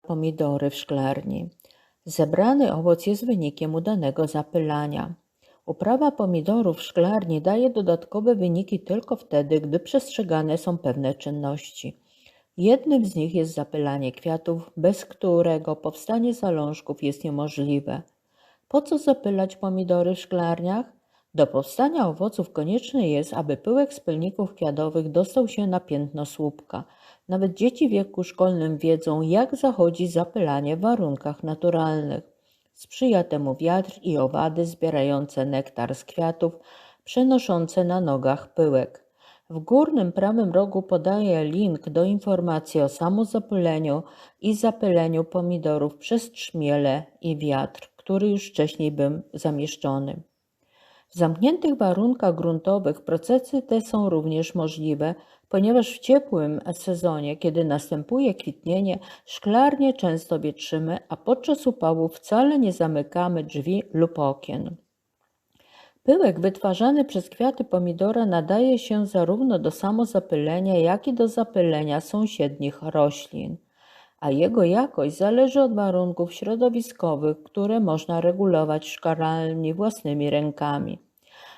Pomidory w szklarni. Zebrany owoc jest wynikiem udanego zapylania. Uprawa pomidorów w szklarni daje dodatkowe wyniki tylko wtedy, gdy przestrzegane są pewne czynności. Jednym z nich jest zapylanie kwiatów, bez którego powstanie zalążków jest niemożliwe. Po co zapylać pomidory w szklarniach? Do powstania owoców konieczne jest, aby pyłek z pylników kwiatowych dostał się na piętno słupka. Nawet dzieci w wieku szkolnym wiedzą, jak zachodzi zapylanie w warunkach naturalnych. Sprzyja temu wiatr i owady zbierające nektar z kwiatów, przenoszące na nogach pyłek. W górnym prawym rogu podaję link do informacji o samozapyleniu i zapyleniu pomidorów przez trzmiele i wiatr, który już wcześniej był zamieszczony. W zamkniętych warunkach gruntowych procesy te są również możliwe, ponieważ w ciepłym sezonie, kiedy następuje kwitnienie, szklarnie często wietrzymy, a podczas upału wcale nie zamykamy drzwi lub okien. Pyłek wytwarzany przez kwiaty pomidora nadaje się zarówno do samozapylenia, jak i do zapylenia sąsiednich roślin, a jego jakość zależy od warunków środowiskowych, które można regulować w szklarni własnymi rękami.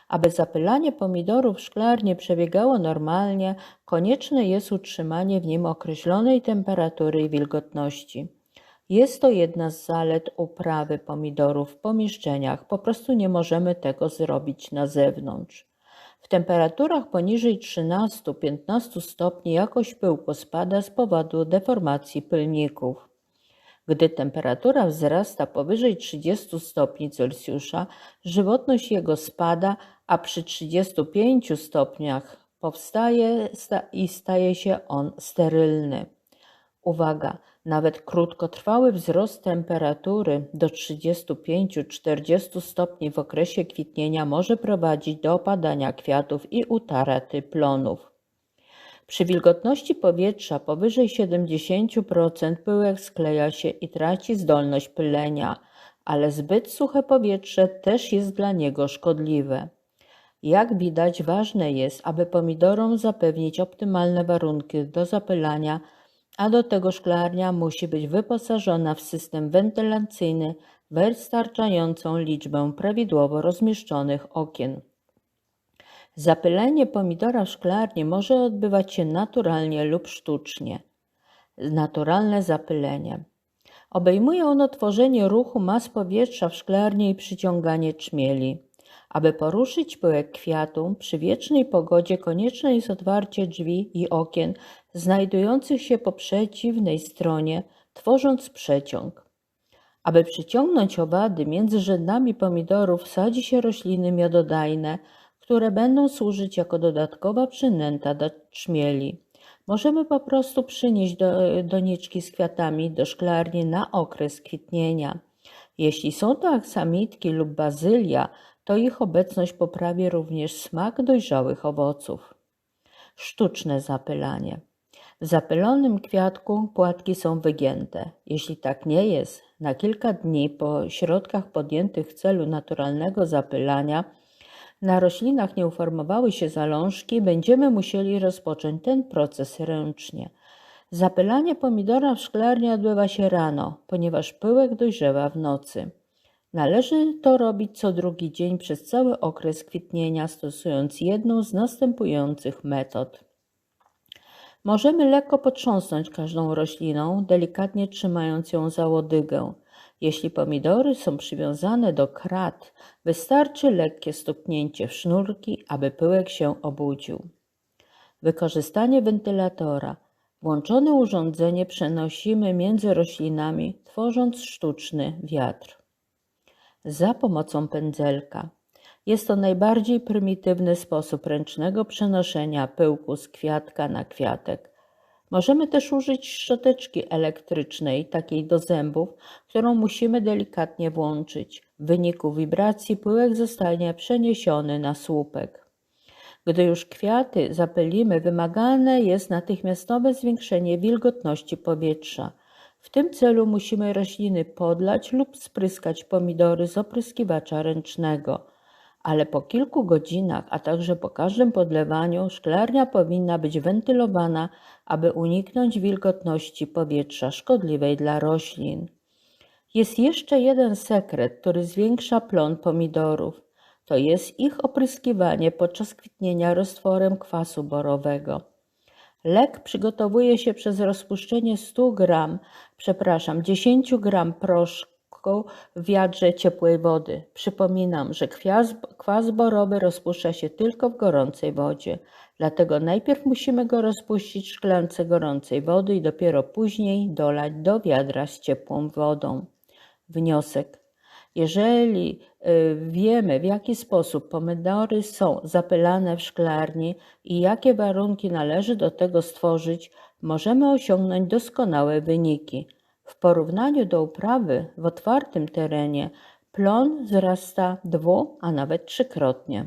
Aby zapylanie pomidorów w szklarni przebiegało normalnie, konieczne jest utrzymanie w nim określonej temperatury i wilgotności. Jest to jedna z zalet uprawy pomidorów w pomieszczeniach, po prostu nie możemy tego zrobić na zewnątrz. W temperaturach poniżej 13-15 stopni jakość pyłku spada z powodu deformacji pylników. Gdy temperatura wzrasta powyżej 30 stopni Celsjusza, żywotność jego spada, a przy 35 stopniach powstaje i staje się on sterylny. Uwaga, nawet krótkotrwały wzrost temperatury do 35-40 stopni w okresie kwitnienia może prowadzić do opadania kwiatów i utraty plonów. Przy wilgotności powietrza powyżej 70% pyłek skleja się i traci zdolność pylenia, ale zbyt suche powietrze też jest dla niego szkodliwe. Jak widać, ważne jest, aby pomidorom zapewnić optymalne warunki do zapylania, a do tego szklarnia musi być wyposażona w system wentylacyjny wystarczającą liczbę prawidłowo rozmieszczonych okien. Zapylenie pomidora w szklarni może odbywać się naturalnie lub sztucznie. Naturalne zapylenie. Obejmuje ono tworzenie ruchu mas powietrza w szklarni i przyciąganie trzmieli. Aby poruszyć pyłek kwiatu, przy wiecznej pogodzie konieczne jest otwarcie drzwi i okien znajdujących się po przeciwnej stronie, tworząc przeciąg. Aby przyciągnąć owady, między rzędami pomidorów sadzi się rośliny miododajne, które będą służyć jako dodatkowa przynęta do trzmieli. Możemy po prostu przynieść doniczki z kwiatami do szklarni na okres kwitnienia. Jeśli są to aksamitki lub bazylia, to ich obecność poprawi również smak dojrzałych owoców. Sztuczne zapylanie. W zapylonym kwiatku płatki są wygięte. Jeśli tak nie jest, na kilka dni po środkach podjętych w celu naturalnego zapylania na roślinach nie uformowały się zalążki, będziemy musieli rozpocząć ten proces ręcznie. Zapylanie pomidora w szklarni odbywa się rano, ponieważ pyłek dojrzewa w nocy. Należy to robić co drugi dzień przez cały okres kwitnienia, stosując jedną z następujących metod. Możemy lekko potrząsnąć każdą rośliną, delikatnie trzymając ją za łodygę. Jeśli pomidory są przywiązane do krat, wystarczy lekkie stuknięcie w sznurki, aby pyłek się obudził. Wykorzystanie wentylatora. Włączone urządzenie przenosimy między roślinami, tworząc sztuczny wiatr. Za pomocą pędzelka. Jest to najbardziej prymitywny sposób ręcznego przenoszenia pyłku z kwiatka na kwiatek. Możemy też użyć szczoteczki elektrycznej, takiej do zębów, którą musimy delikatnie włączyć. W wyniku wibracji pyłek zostanie przeniesiony na słupek. Gdy już kwiaty zapylimy, wymagane jest natychmiastowe zwiększenie wilgotności powietrza. W tym celu musimy rośliny podlać lub spryskać pomidory z opryskiwacza ręcznego. ale po kilku godzinach, a także po każdym podlewaniu, szklarnia powinna być wentylowana, aby uniknąć wilgotności powietrza szkodliwej dla roślin. Jest jeszcze jeden sekret, który zwiększa plon pomidorów. To jest ich opryskiwanie podczas kwitnienia roztworem kwasu borowego. Lek przygotowuje się przez rozpuszczenie 10 gram proszku w wiadrze ciepłej wody. Przypominam, że kwas borowy rozpuszcza się tylko w gorącej wodzie. Dlatego najpierw musimy go rozpuścić w szklance gorącej wody i dopiero później dolać do wiadra z ciepłą wodą. Wniosek. Jeżeli wiemy, w jaki sposób pomidory są zapylane w szklarni i jakie warunki należy do tego stworzyć, możemy osiągnąć doskonałe wyniki. W porównaniu do uprawy w otwartym terenie plon wzrasta a nawet 3-krotnie.